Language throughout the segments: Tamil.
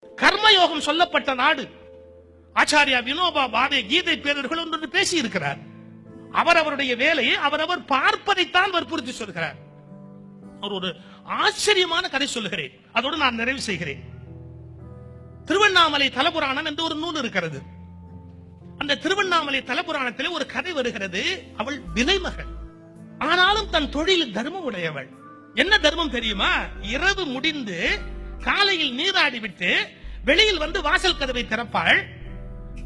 கர்மயோகம் சொல்லப்பட்ட நாடு. ஆச்சாரியா வினோபா பாவே கீதை பேரர்கள் ஒன்று பேசி இருக்கிறார். அவருடைய வேலையை அவரவர் பார்ப்பதைத்தான் வற்புறுத்தி சொல்கிறார். ஒரு ஆச்சரியமான கதை சொல்லுகிறேன், அதோடு நான் நிறைவு செய்கிறேன். திருவண்ணாமலை தலபுராணம் என்று ஒரு நூல் இருக்கிறது. அந்த திருவண்ணாமலை தலபுராணத்தில் ஒரு கதை வருகிறது. அவள் விலைமகள், ஆனாலும் தன் தொழில் தர்மம் உடையவள். என்ன தர்மம் தெரியுமா? இரவு முடிந்து காலையில் நீராடி விட்டு வெளியில் வந்து வாசல் கதவை திறப்பாள்.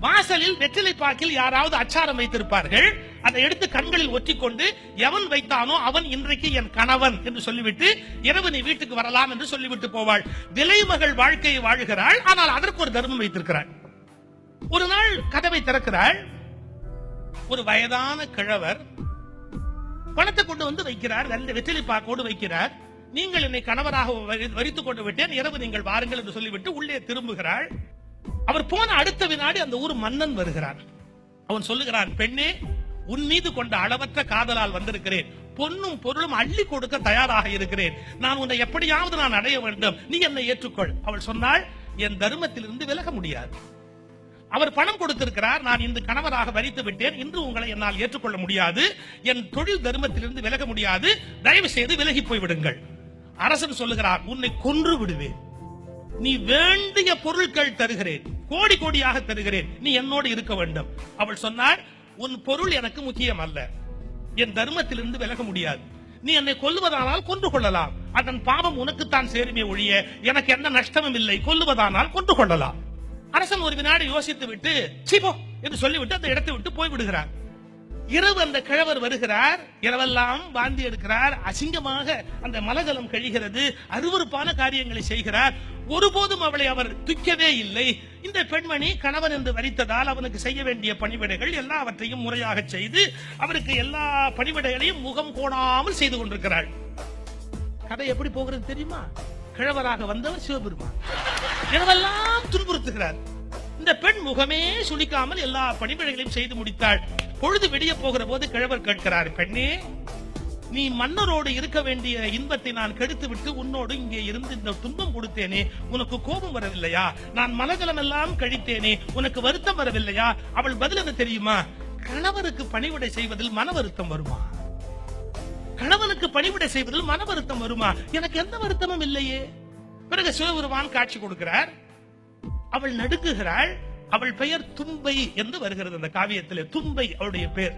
வாசலில் வெற்றிலை பாக்கில் யாராவது அச்சாரம் வைத்திருப்பார்கள். அதை எடுத்து கண்களில் ஒற்றிக்கொண்டு எவன் வைத்தானோ அவன் இன்றைக்கு என் கணவன் என்று சொல்லிவிட்டு இரவு நீ வீட்டுக்கு வரலாம் என்று சொல்லிவிட்டு போவாள். விலைமகள் வாழ்க்கையை வாழுகிறாள், ஆனால் அதற்கு ஒரு தர்மம் வைத்திருக்கிறாள். ஒரு நாள் கதவை திறக்கிறாள். ஒரு வயதான கிழவர் பணத்தை கொண்டு வந்து வைக்கிறார். வெற்றிலை பாக்கோடு வைக்கிறார். நீங்கள் என்னை கணவராக வரித்துக் கொண்டு விட்டேன், இரவு நீங்கள் வாருங்கள் என்று சொல்லிவிட்டு உள்ளே திரும்புகிறாள். அவர் போன அடுத்த வினாடி அந்த ஊர் மன்னன் வருகிறார். அவன் சொல்லுகிறான், பெண்ணே, உன் மீது கொண்ட அளவற்ற காதலால் வந்திருக்கிறேன். பொன்னும் பொருளும் அள்ளி கொடுக்க தயாராக இருக்கிறேன். நான் உன்னை எப்படியாவது நான் அடைய வேண்டும், நீ என்னை ஏற்றுக்கொள். அவள் சொன்னாள், என் தர்மத்திலிருந்து விலக முடியாது. அவர் பணம் கொடுத்திருக்கிறார், நான் இந்த கணவராக வரித்து விட்டேன், இன்று உங்களை என்னால் ஏற்றுக்கொள்ள முடியாது. என் தொழில் தர்மத்திலிருந்து விலக முடியாது, தயவு செய்து விலகி போய்விடுங்கள். அரசன் சொல்லுகிறார், உன்னை கொன்று விடுவேன். நீ வேண்டிய பொருட்கள் தருகிறேன், கோடி கோடியாக தருகிறேன், நீ என்னோடு இருக்க வேண்டும். அவள் சொன்னாள், உன் பொருள் எனக்கு முக்கியம் அல்ல, என் தர்மத்திலிருந்து விலக முடியாது. நீ என்னை கொல்லுவதானால் கொன்று கொள்ளலாம், அதன் பாவம் உனக்குத்தான் சேருமே ஒழிய எனக்கு எந்த நஷ்டமும் இல்லை. கொல்லுவதானால் கொன்று கொள்ளலாம். அரசன் ஒரு வினாடி யோசித்து விட்டு சீப்போ என்று சொல்லிவிட்டு அந்த இடத்தை விட்டு போய்விடுகிறார். இரவு அந்த கிழவர் வருகிறார். இரவெல்லாம் வாந்தி எடுக்கிறார். அசிங்கமாக அந்த மலகலம் கழிகிறது. அருவருப்பான காரியங்களை செய்கிறார். ஒருபோதும் அவளை அவர் துக்கவே இல்லை. இந்த பெண்மணி கணவன் என்று வரித்ததால் அவனுக்கு செய்ய வேண்டிய பணிவிடைகள் எல்லாவற்றையும் முறையாக செய்து அவருக்கு எல்லா பணிவிடைகளையும் முகம் கோணாமல் செய்து கொண்டிருக்கிறாள். கதை எப்படி போகிறது தெரியுமா? கிழவராக வந்தவர் சிவபெருமான் இரவெல்லாம் துன்புறுத்துகிறார். இந்த பெண் முகமே சுளிக்காமல் எல்லா பணிவிடைகளையும் செய்து முடித்தாள். பொழுது விடிய போகிற போது கிழவர் கேட்கிறார், பெண்ணே, நீ மன்னரோடு இருக்க வேண்டிய இன்பத்தை நான் கெடுத்து விட்டு உன்னோடு இங்கே இருந்து இந்த துன்பம் கொடுத்தேனே, உனக்கு கோபம் வரவில்லையா? நான் மலகலம் எல்லாம் கழித்தேனே, உனக்கு வருத்தம் வரவில்லையா? அவள் பதில் என்ன தெரியுமா? கணவருக்கு பணிவிடை செய்வதில் மன வருத்தம் வருமா? கணவனுக்கு பணிவிடை செய்வதில் மன வருத்தம் வருமா? எனக்கு எந்த வருத்தமும் இல்லையே. பிறகு சிவபெருமான் காட்சி கொடுக்கிறார். அவள் நடுக்குகிறாள். அவள் பெயர் தும்பை என்று வருகிறது அந்த காவியத்திலே. தும்பை அவளுடைய பெயர்.